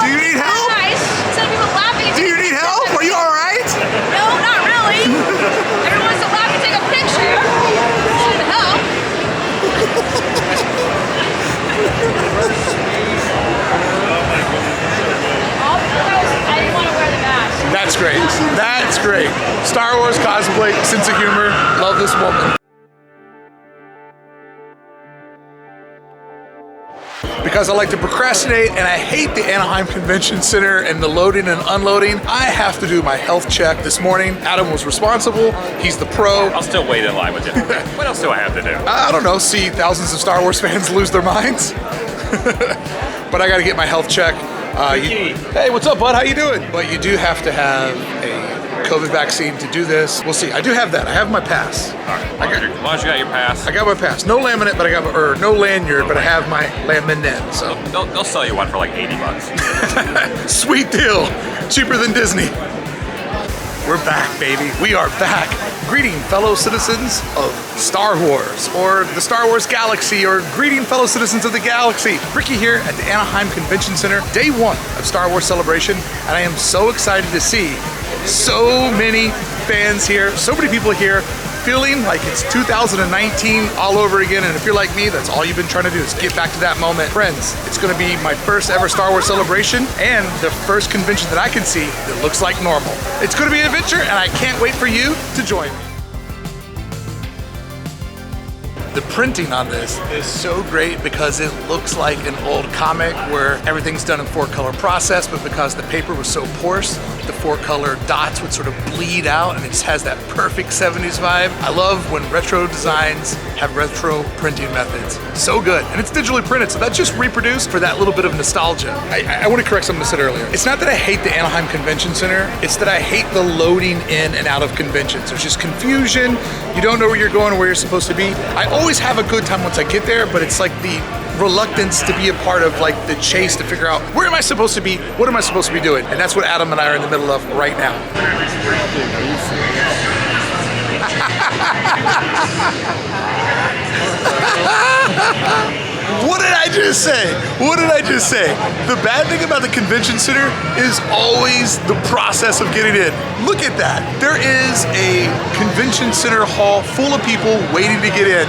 Do you need help? Nice. Instead of people laughing. Do you need help? Are you all right? No, not really. Everyone wants to laugh and take a picture. Should help. I didn't want to wear the mask. That's great. That's great. Star Wars cosplay, sense of humor. Love this woman. Because I like to procrastinate and I hate the Anaheim Convention Center and the loading and unloading, I have to do my health check this morning. Adam was responsible. He's the pro. I'll still wait in line with you. What else do I have to do? I don't know, see thousands of Star Wars fans lose their minds. But I gotta get my health check. Hey, what's up, bud? How you doing? But you do have to have a COVID vaccine to do this. We'll see. I do have that. I have my pass. All right. As long as you got your pass. I got my pass. No laminate, but I got or no lanyard, but I have my laminate. So they'll sell you one for like 80 bucks. Sweet deal. Cheaper than Disney. We're back, baby. We are back. Greeting fellow citizens of Star Wars, or the Star Wars galaxy, or greeting fellow citizens of the galaxy. Ricky here at the Anaheim Convention Center, day one of Star Wars Celebration, and I am so excited to see so many fans here, so many people here, feeling like it's 2019 all over again. And if you're like me, that's all you've been trying to do is get back to that moment. Friends, it's gonna be my first ever Star Wars Celebration and the first convention that I can see that looks like normal. It's gonna be an adventure and I can't wait for you to join me. The printing on this is so great because it looks like an old comic where everything's done in 4-color process, but because the paper was so porous, the 4-color dots would sort of bleed out and it just has that perfect 70s vibe. I love when retro designs have retro printing methods. So good. And it's digitally printed, so that's just reproduced for that little bit of nostalgia. I want to correct something I said earlier. It's not that I hate the Anaheim Convention Center, it's that I hate the loading in and out of conventions. There's just confusion, you don't know where you're going or where you're supposed to be. I always have a good time once I get there, but it's like the reluctance to be a part of like the chase to figure out where am I supposed to be, what am I supposed to be doing, and that's what Adam and I are in the middle of right now. What did I just say? What did I just say? The bad thing about the convention center is always the process of getting in. Look at that. There is a convention center hall full of people waiting to get in.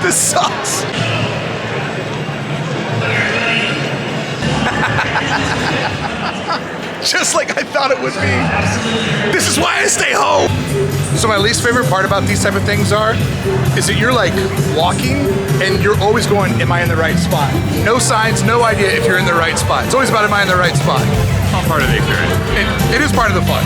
This sucks. Just like I thought it would be. This is why I stay home. So my least favorite part about these type of things is that you're like walking and you're always going, am I in the right spot? No signs, no idea if you're in the right spot. It's always about, am I in the right spot? All part of the experience. It is part of the fun.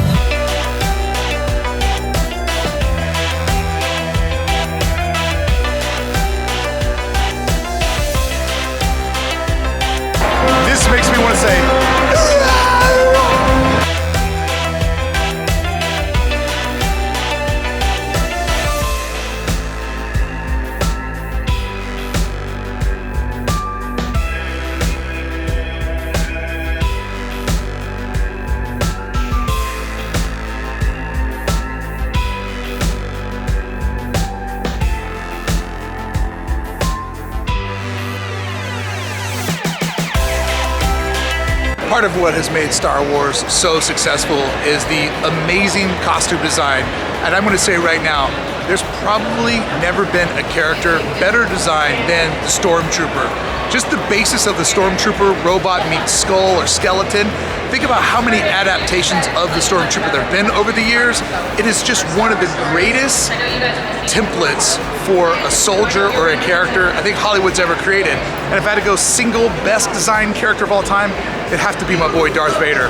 This makes me want to say, part of what has made Star Wars so successful is the amazing costume design. And I'm going to say right now, there's probably never been a character better designed than the Stormtrooper. Just the basis of the Stormtrooper, robot meets skull or skeleton. Think about how many adaptations of the Stormtrooper there have been over the years. It is just one of the greatest templates for a soldier or a character I think Hollywood's ever created. And if I had to go single best designed character of all time, it'd have to be my boy Darth Vader.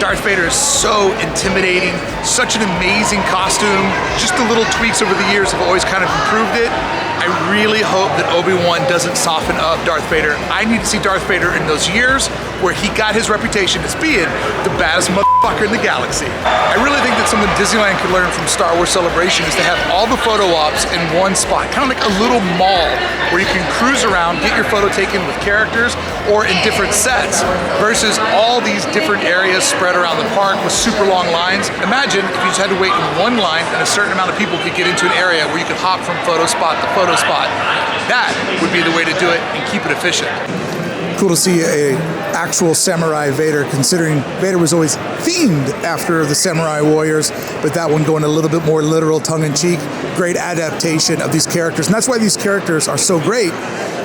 Darth Vader is so intimidating, such an amazing costume. Just the little tweaks over the years have always kind of improved it. I really hope that Obi-Wan doesn't soften up Darth Vader. I need to see Darth Vader in those years where he got his reputation as being the baddest motherfucker in the galaxy. I really think that something Disneyland could learn from Star Wars Celebration is to have all the photo ops in one spot, kind of like a little mall where you can cruise around, get your photo taken with characters or in different sets versus all these different areas spread around the park with super long lines. Imagine if you just had to wait in one line and a certain amount of people could get into an area where you could hop from photo spot to photo spot. That would be the way to do it and keep it efficient. cool to see a actual samurai Vader, considering Vader was always themed after the samurai warriors, but that one going a little bit more literal, tongue-in-cheek. Great adaptation of these characters, and that's why these characters are so great,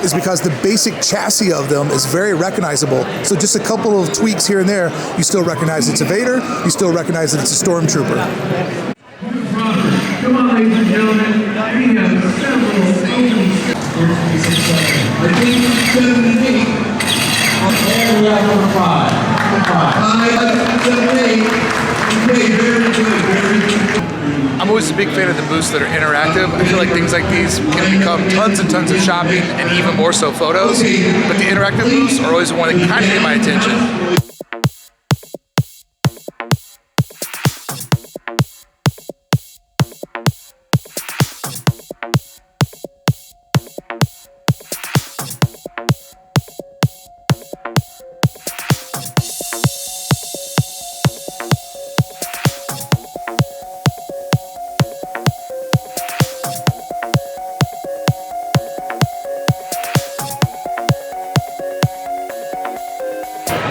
is because the basic chassis of them is very recognizable. So just a couple of tweaks here and there, you still recognize it's a Vader, you still recognize that it's a Stormtrooper. Come on, ladies and gentlemen, we have several I'm always a big fan of the booths that are interactive. I feel like things like these can become tons and tons of shopping and even more so photos. But the interactive booths are always the one that kind of get my attention.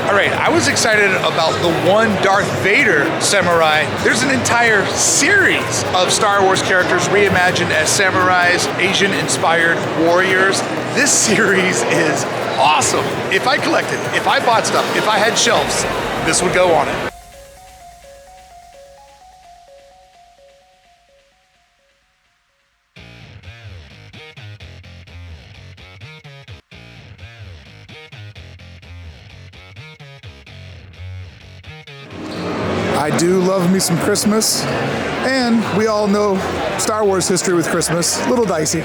Alright, I was excited about the one Darth Vader samurai. There's an entire series of Star Wars characters reimagined as samurais, Asian-inspired warriors. This series is awesome. If I collected, if I bought stuff, if I had shelves, this would go on it. I do love me some Christmas, and we all know Star Wars history with Christmas, a little dicey.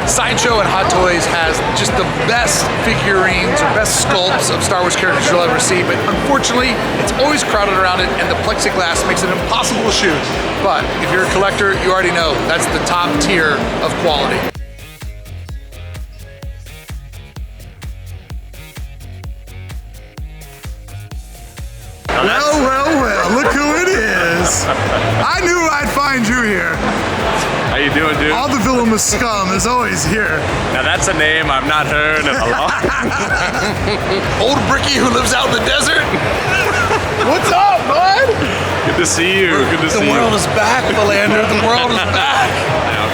Sideshow and Hot Toys has just the best figurines or best sculpts of Star Wars characters you'll ever see, but unfortunately, it's always crowded around it, and the plexiglass makes it impossible to shoot. But if you're a collector, you already know that's the top tier of quality. Well, look who it is. I knew I'd find you here. How you doing, dude? All the villainous scum is always here. Now that's a name I've not heard in a long Old Bricky who lives out in the desert. What's up, bud? Good to see you. Good to see you. The world is back, Philander. The world is back.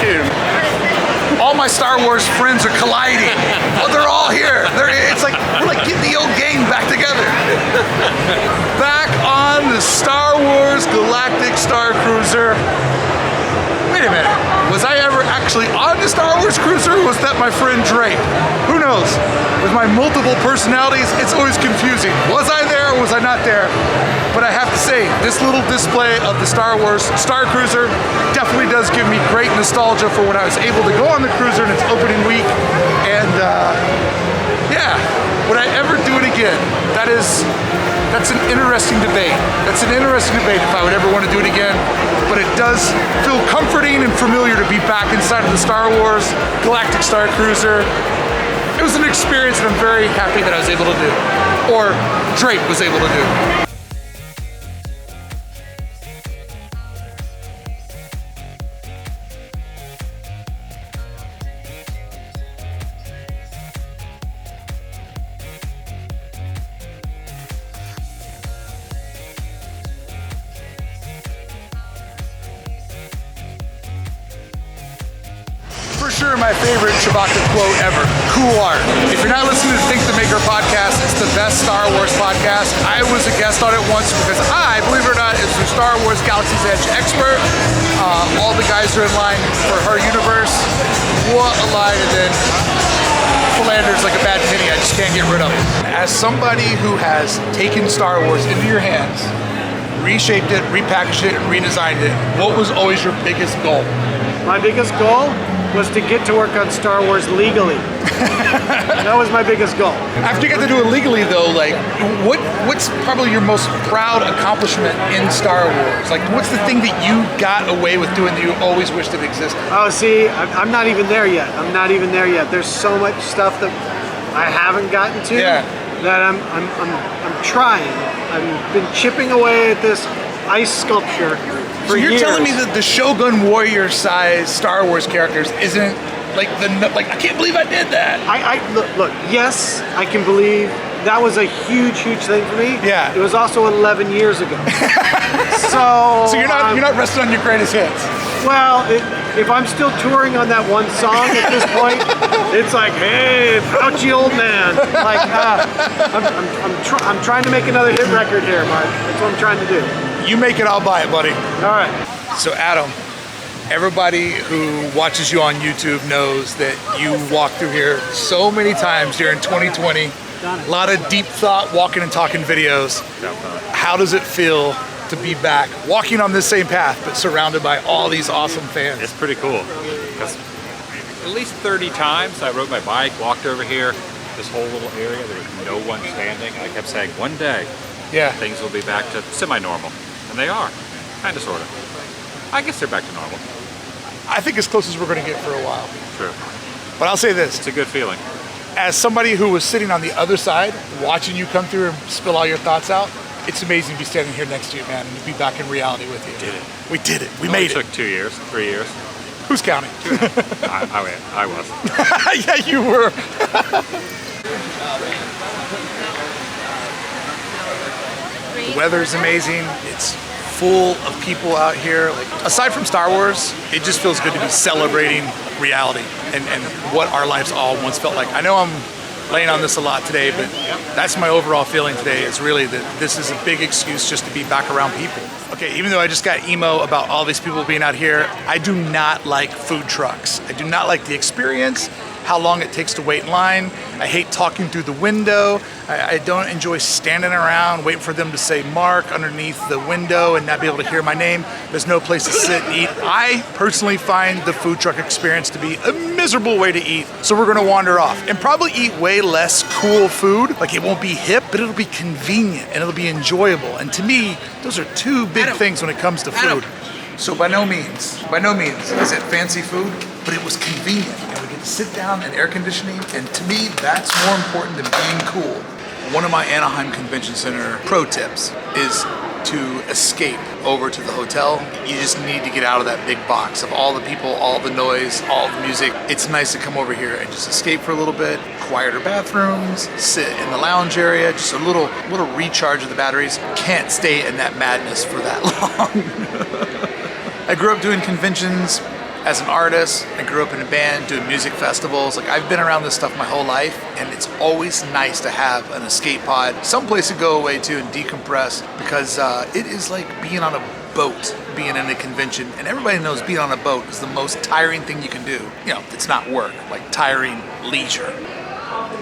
Okay. All my Star Wars friends are colliding. Oh, they're all here. It's like we're like getting the old gang back together. Back on the Star Wars Galactic Star Cruiser. Wait a minute. Was I ever actually on the Star Wars Cruiser, or was that my friend Drake? Who knows? With my multiple personalities, it's always confusing. Was I there or was I not there? But I have to say, this little display of the Star Wars Star Cruiser definitely does give me great nostalgia for when I was able to go on the cruiser in its opening week. And yeah, would I ever do it again? That's an interesting debate. That's an interesting debate if I would ever want to do it again. But it does feel comforting and familiar to be back inside of the Star Wars Galactic Star Cruiser. It was an experience that I'm very happy that I was able to do, or Drake was able to do. For sure my favorite Chewbacca quote ever. Cool art. If you're not listening to Think the Maker podcast, it's the best Star Wars podcast. I was a guest on it once because I, believe it or not, is the Star Wars Galaxy's Edge expert. All the guys are in line for her universe. What a line, and then Philander's like a bad penny I just can't get rid of. As somebody who has taken Star Wars into your hands, reshaped it, repackaged it, and redesigned it, what was always your biggest goal? My biggest goal was to get to work on Star Wars legally. That was my biggest goal. After you get to do it legally though, like what's probably your most proud accomplishment in Star Wars? Like what's the thing that you got away with doing that you always wished it existed? Oh, see, I'm not even there yet. I'm not even there yet. There's so much stuff that I haven't gotten to. Yeah. that I'm trying. I've been chipping away at this ice sculpture for So you're years. telling me that the Shogun Warrior size Star Wars characters isn't like I can't believe I did that. Look, yes, I can believe that was a huge thing for me. Yeah. It was also 11 years ago. So So you're not resting on your greatest hits. Well, if I'm still touring on that one song at this point, it's like, hey, pouchy old man. Like, I'm trying to make another hit record here, Mark. That's what I'm trying to do. You make it, I'll buy it, buddy. All right. So Adam, everybody who watches you on YouTube knows that you walked through here so many times during 2020. A lot of deep thought, walking and talking videos. How does it feel to be back, walking on this same path, but surrounded by all these awesome fans? It's pretty cool. 'Cause at least 30 times I rode my bike, walked over here, this whole little area, there was no one standing. I kept saying, one day, Yeah. things will be back to semi-normal. And they are, kind of, sort of. I guess they're back to normal. I think as close as we're going to get for a while. True. But I'll say this, It's a good feeling. as somebody who was sitting on the other side, watching you come through and spill all your thoughts out, it's amazing to be standing here next to you, man, and to be back in reality with you. Did it. We did it. We Only made it. took 2 years, 3 years. Who's counting? I was. Yeah, you were. The weather's amazing. It's full of people out here. Like, aside from Star Wars, it just feels good to be celebrating reality and what our lives all once felt like. I know I'm laying on this a lot today, but that's my overall feeling today, is really that this is a big excuse just to be back around people. Okay, even though I just got emo about all these people being out here, I do not like food trucks. I do not like the experience, how long it takes to wait in line. I hate talking through the window. I don't enjoy standing around waiting for them to say Mark underneath the window and not be able to hear my name. There's no place to sit and eat. I personally find the food truck experience to be a miserable way to eat. So we're gonna wander off and probably eat way less cool food. Like, it won't be hip, but it'll be convenient and it'll be enjoyable. And to me, those are two big things when it comes to food. So by no means is it fancy food, but it was convenient. And we get to sit down in air conditioning, and to me, that's more important than being cool. One of my Anaheim Convention Center pro tips is to escape over to the hotel. You just need to get out of that big box of all the people, all the noise, all the music. It's nice to come over here and just escape for a little bit, quieter bathrooms, sit in the lounge area, just a little recharge of the batteries. Can't stay in that madness for that long. I grew up doing conventions as an artist. I grew up in a band doing music festivals. Like, I've been around this stuff my whole life, and it's always nice to have an escape pod, someplace to go away to and decompress, because it is like being on a boat, being in a convention. And everybody knows being on a boat is the most tiring thing you can do. You know, it's not work, like tiring leisure.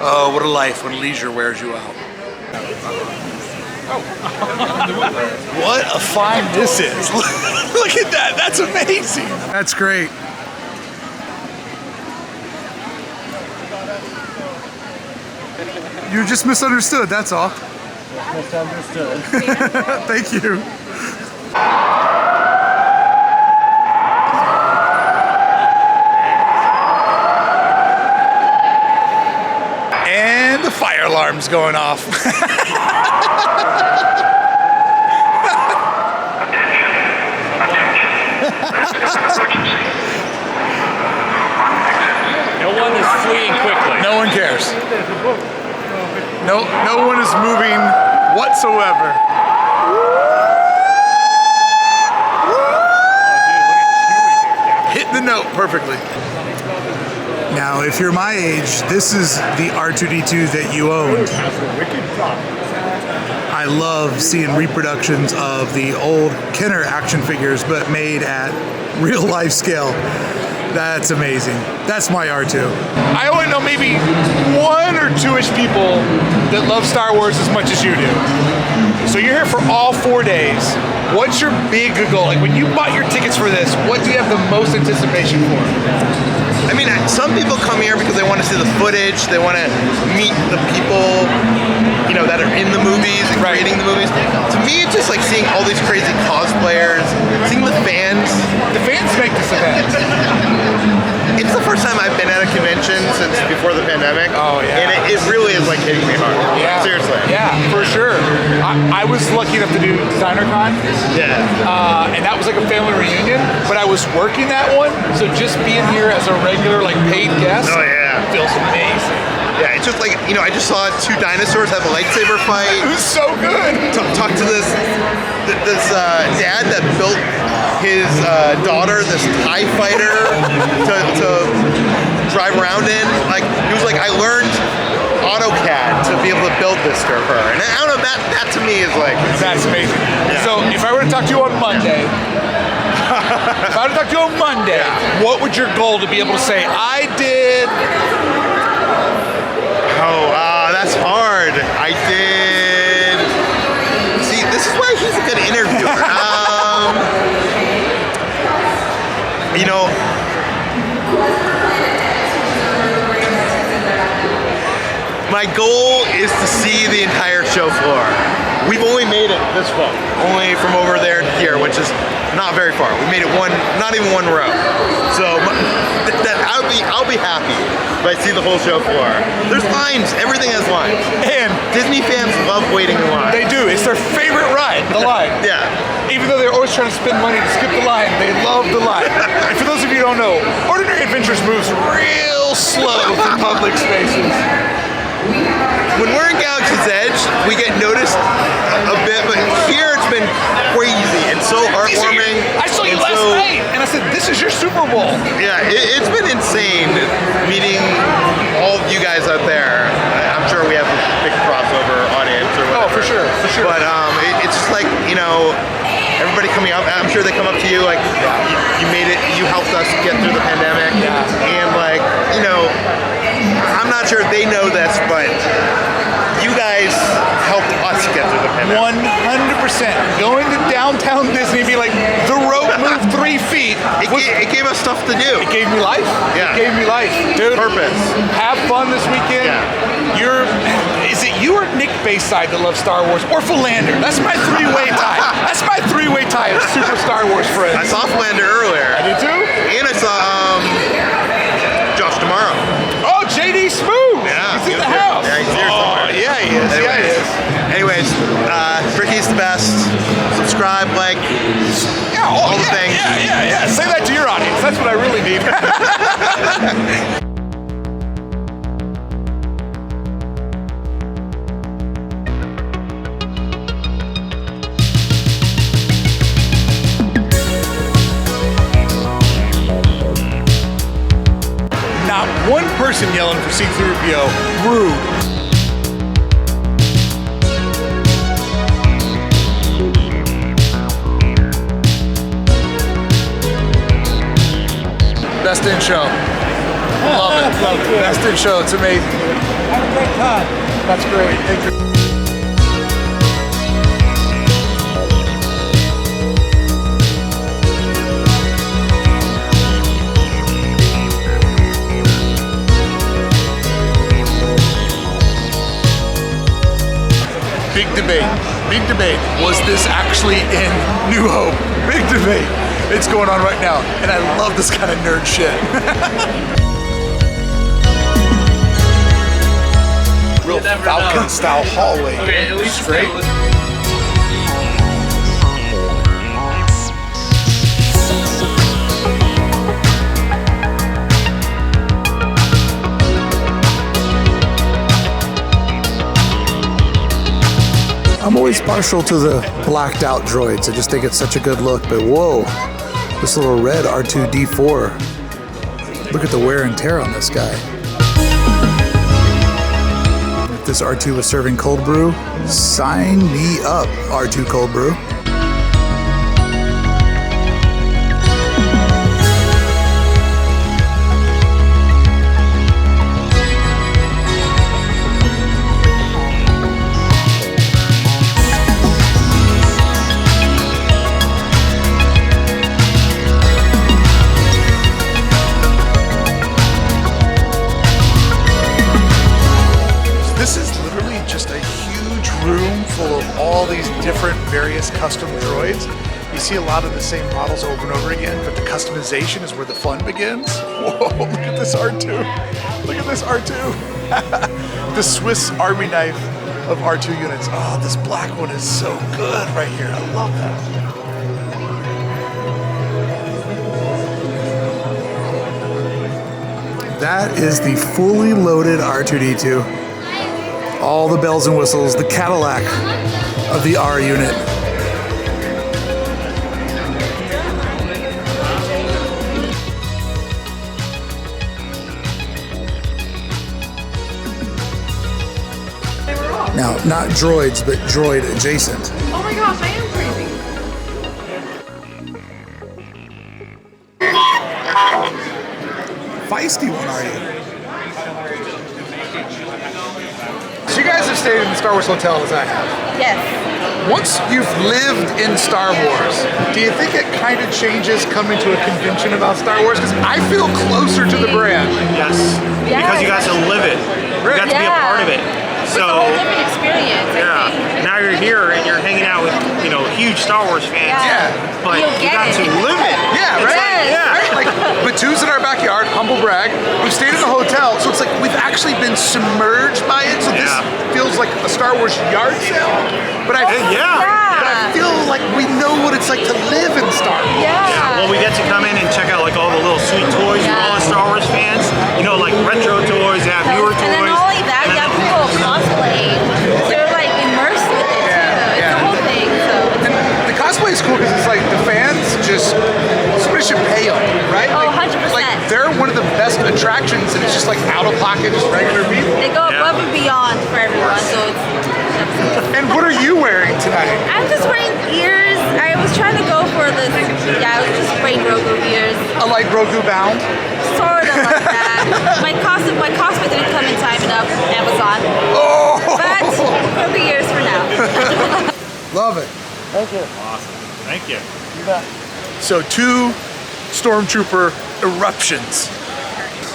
Oh, what a life when leisure wears you out. What a find this is. Look at that, that's amazing. That's great. You just misunderstood, that's all. Misunderstood. Thank you. And the fire alarm's going off. No one is fleeing quickly. No one cares. No one is moving whatsoever. Hit the note perfectly. Now, if you're my age, this is the R2-D2 that you owned. I love seeing reproductions of the old Kenner action figures, but made at real life scale. That's amazing. That's my R2. I only know maybe 1 or 2-ish people that love Star Wars as much as you do. So you're here for all 4 days. What's your big goal? Like, when you bought your tickets for this, what do you have the most anticipation for? I mean, some people come here because they want to see the footage, they want to meet the people, you know, that are in the movies and creating the movies. To me, it's just like seeing all these crazy cosplayers, seeing the fans. The fans make this event. It's the first time I've been at a convention since before the pandemic. pandemic. Oh, yeah. And it really is like hitting me hard. Yeah. Seriously. Yeah, for sure. I was lucky enough to do DesignerCon. Yeah. And that was like a family reunion, but I was working that one, so just being here as a regular, like, paid guest feels amazing. Yeah, it's just like, you know, I just saw two dinosaurs have a lightsaber fight. It was so good. Talk to this dad that built his daughter this TIE fighter to drive around in. Like, he was like, I learned AutoCAD to be able to build this for her. And I don't know, that to me is like... That's amazing. Yeah. So if I were to talk to you on Monday, what would your goal to be able to say, I did... Oh, that's hard. I did... See, this is why he's a good interviewer. You know... My goal is to see the entire show floor. We've only made it this far, only from over there to here, which is not very far. We made it not even one row. So I'll be happy if I see the whole show floor. There's lines, everything has lines. And Disney fans love waiting in line. they do. It's their favorite ride, the line. Yeah. Even though they're always trying to spend money to skip the line, they love the line. And for those of you who don't know, Ordinary Adventures moves real slow through public spaces. When we're in Galaxy's Edge, we get noticed a bit, but here it's been crazy and so heartwarming. I saw you last night, and I said, this is your Super Bowl. Yeah, it's been insane meeting all of you guys out there. I'm sure we have a big crossover audience or whatever. Oh, for sure, for sure. But it's just like, you know, everybody coming up, I'm sure they come up to you like, you made it, you helped us get through the pandemic. Yeah. And like, you know, I'm not sure if they know this, but you guys helped us get through the pandemic. 100%. Going to downtown Disney and be like, the rope moved 3 feet. It gave us stuff to do. It gave me life. Yeah. It gave me life. Dude, Purpose. have fun this weekend. Yeah. Is it you or Nick Bayside that loves Star Wars? Or Philander? That's my three-way tie. That's my three-way tie of super Star Wars friends. I saw Philander earlier. I did too? And I saw Josh tomorrow. Oh, JD Smooth. Yeah. He's in the house. Yeah, he's here somewhere. Yeah, he is. Yeah, he is. Anyways, Ricky's the best. Subscribe, like, all the things. Yeah. Say that to your audience. That's what I really need. Not one person yelling for C-3PO. Rude. Best in show. Love it. Love it. Best in show. It's amazing. Have a great time. That's great. Thank you. Big debate. Big debate. Was this actually in New Hope? Big debate. It's going on right now, and I love this kind of nerd shit. Real Falcon-style hallway. Okay, at least straight. I'm always partial to the blacked out droids. I just think it's such a good look, but whoa, this little red R2-D4. Look at the wear and tear on this guy. If this R2 was serving cold brew, sign me up, R2 cold brew. This is literally just a huge room full of all these different various custom see a lot of the same models over and over again, but the customization is where the fun begins. Whoa, look at this R2. Look at this R2. The Swiss Army knife of R2 units. Oh, this black one is so good right here. I love that. That is the fully loaded R2-D2. All the bells and whistles, the Cadillac of the R unit. Now, not droids, but droid adjacent. Oh my gosh, I am crazy. Feisty one, are you? So you guys have stayed in the Star Wars Hotel as I have. Yes. Once you've lived in Star Wars, do you think it kind of changes coming to a convention about Star Wars? Because I feel closer to the brand. Yes. Yes. Because you got to live it. You got to be a part of it. It's a whole different experience, I think. Now you're here and you're hanging out with, you know, huge Star Wars fans. Yeah. But you got to live it. Yeah, right? Yes. Right? Like, Batu's in our backyard, humble brag. We've stayed in the hotel, so it's like we've actually been submerged by it. So this feels like a Star Wars yard sale. But I feel like we know what it's like to live in Star Wars. Yeah. Well, we get to come in and check out like all the little sweet toys from all the Star Wars fans. You know, like retro toys, they have newer toys. And then not only that, you have people cosplaying. They're like immersed with it too. It's the whole thing. So. And the cosplay is cool because it's like the fans just, somebody should pay them, right? Oh, like, 100%. Like they're one of the best attractions and it's just like out of pocket, just regular people. They go above and beyond for everyone, so it's. And what are you wearing tonight? I'm just wearing ears. I was trying to go for this. Yeah, I was just wearing Grogu ears. A like Grogu bound? Sort of like that. My cosplay didn't come in time enough. Amazon. Oh! But Grogu ears for now. Love it. Thank you. Awesome. Thank you. So 2 stormtrooper eruptions.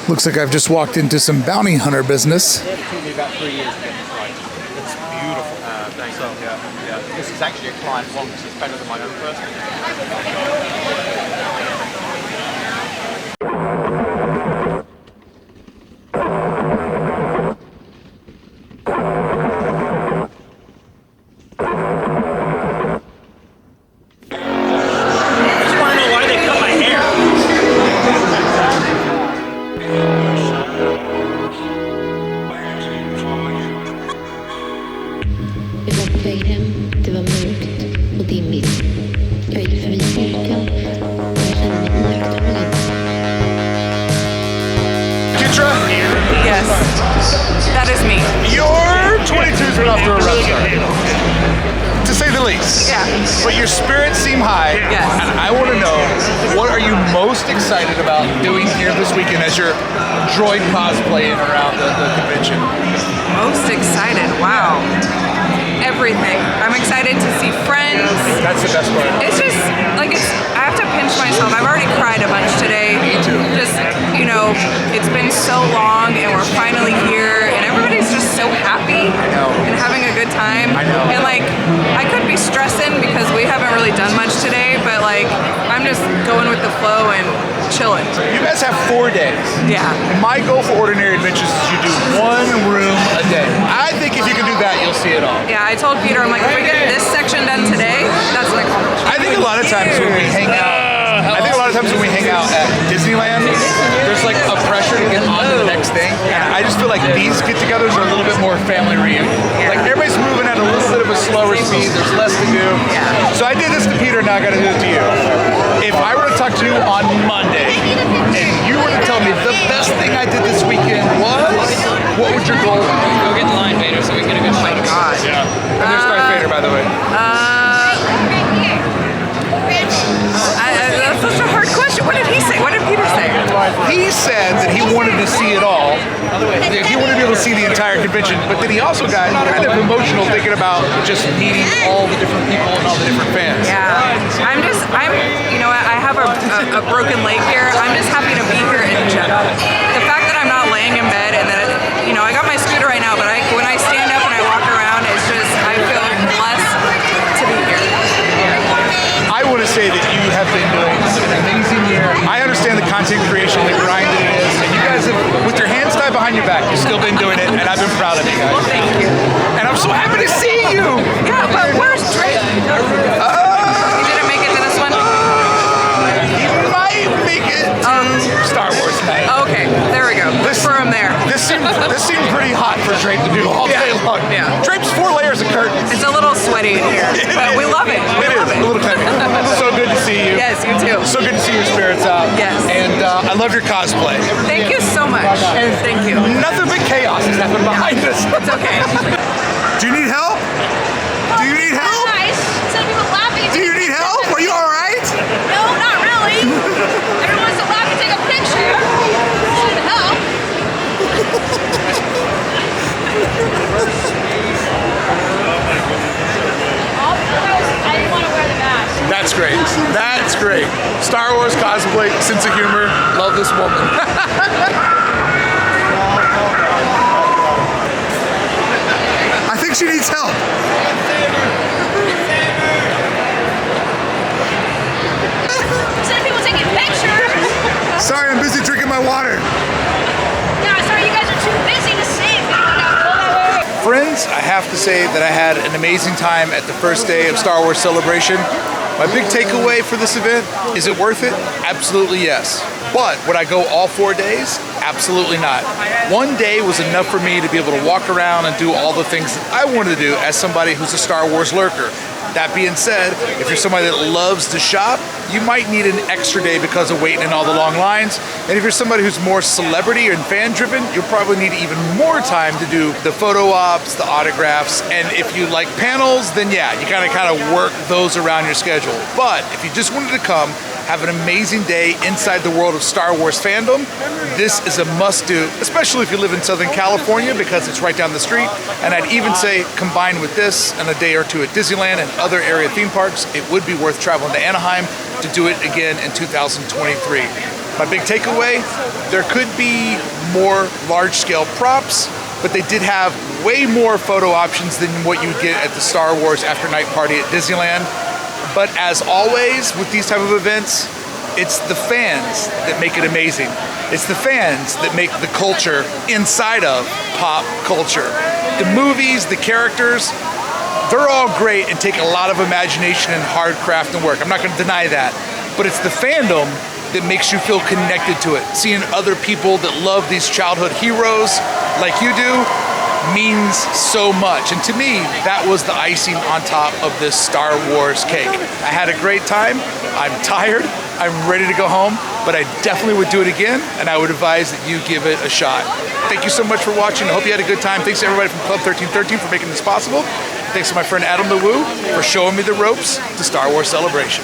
Looks like I've just walked into some bounty hunter business. About 3 years ago. It's beautiful. Thanks. So, yeah. This is actually a client one because it's better than my own personal. Det var mörkt och dimmigt. Jag gick förbi kyrkan och jag kände mig iakttagen. Kitra? Yes, that is me. Your 22's been off to a rough start, to say the least. Yeah. But your spirits seem high. Yes. And I want to know, what are you most excited about doing here this weekend as you're droid cosplaying around the convention? Most excited, wow. Everything. I'm excited to see friends. That's the best part. It's just, like, I have to pinch myself. I've already cried a bunch today. Me too. Just, you know, it's been so long and we're finally here and everybody's just so happy. I know. And having a good time. I know. And like, I could be stressing because we haven't really done much today, but like, I'm just going with the flow and chilling. You guys have 4 days. Yeah. And my goal for Ordinary Adventures is you do 1 room a day. I think if you can do that, you'll see it all. Yeah, I told Peter, I'm like, if we get this section done today, that's an accomplishment. I think a lot of times when we hang out, at Disneyland, there's like a pressure to get on to the next thing. And I just feel like these get-togethers are a little bit more family reunion. Like everybody's moving at a little bit of a slower speed. There's less to do. So I did this to Peter, now I got to do it to you. If I were to talk to you on Monday, and you were to tell me the best thing I did this weekend was, what would your goal be? Go get the line, Vader, so we can get a good shot. Oh my God. Yeah. And there's Darth Vader, by the way. That's such a hard question. What did he say? What did Peter say? He said that he wanted to see it all. He wanted to be able to see the entire convention, but then he also got kind of emotional thinking about just meeting all the different people and all the different fans. Yeah. You know, I have a broken leg here. I'm just happy to be here in general. The fact that I'm not laying in bed and that, you know, I got my scooter right now, but when I stand up and I walk around, it's just, I feel blessed to be here. I want to say that you have been doing an amazing year. I understand the content creation, the grind that it is, and you guys have, with your hands tied behind your back, you've still been doing it, and I've been proud of you guys. Well, thank you. And I'm so happy to see you. Yeah, but where's Drake? He didn't make it to this one? He might make it to Star Wars night. Okay, there we go. Look for him there. This seemed pretty hot for Drape to do all day long. Yeah. Drape's 4 layers of curtains. It's a little sweaty in here, but we love it. We love it. A little heavy. So good to see you. Yes, you too. So good to see your spirits out. Yes. And I love your cosplay. Thank you so much. Thank you. Nothing but chaos is happening behind us. It's okay. Do you need help? Do you need help? Nice. Instead of people laughing. Do you need help? Are you all right? No, not really. Everyone wants to laugh and take a picture. Shouldn't help. I didn't want to wear the mask. That's great. That's great. Star Wars cosplay, sense of humor. Love this woman. I think she needs help. Instead of people taking pictures. Sorry, I'm busy drinking my water. No, sorry, you guys are too busy to sing. Friends, I have to say that I had an amazing time at the first day of Star Wars Celebration. My big takeaway for this event, is it worth it? Absolutely yes. But would I go all 4 days? Absolutely not. 1 day was enough for me to be able to walk around and do all the things that I wanted to do as somebody who's a Star Wars lurker. That being said, if you're somebody that loves to shop, you might need an extra day because of waiting in all the long lines. And if you're somebody who's more celebrity and fan driven, you'll probably need even more time to do the photo ops, the autographs. And if you like panels, then yeah, you gotta kind of work those around your schedule. But if you just wanted to come, have an amazing day inside the world of Star Wars fandom, this is a must-do, especially if you live in Southern California because it's right down the street. And I'd even say, combined with this and a day or two at Disneyland and other area theme parks, it would be worth traveling to Anaheim to do it again in 2023. My big takeaway, there could be more large-scale props, but they did have way more photo options than what you would get at the Star Wars After Night Party at Disneyland. But as always with these type of events, it's the fans that make it amazing. It's the fans that make the culture inside of pop culture. The movies, the characters, they're all great and take a lot of imagination and hard craft and work. I'm not going to deny that. But it's the fandom that makes you feel connected to it. Seeing other people that love these childhood heroes like you do means so much. And to me, that was the icing on top of this Star Wars cake. I had a great time. I'm tired. I'm ready to go home, but I definitely would do it again, and I would advise that you give it a shot. Thank you so much for watching. I hope you had a good time. Thanks to everybody from Club 1313 for making this possible. Thanks to my friend Adam the Woo for showing me the ropes to Star Wars Celebration.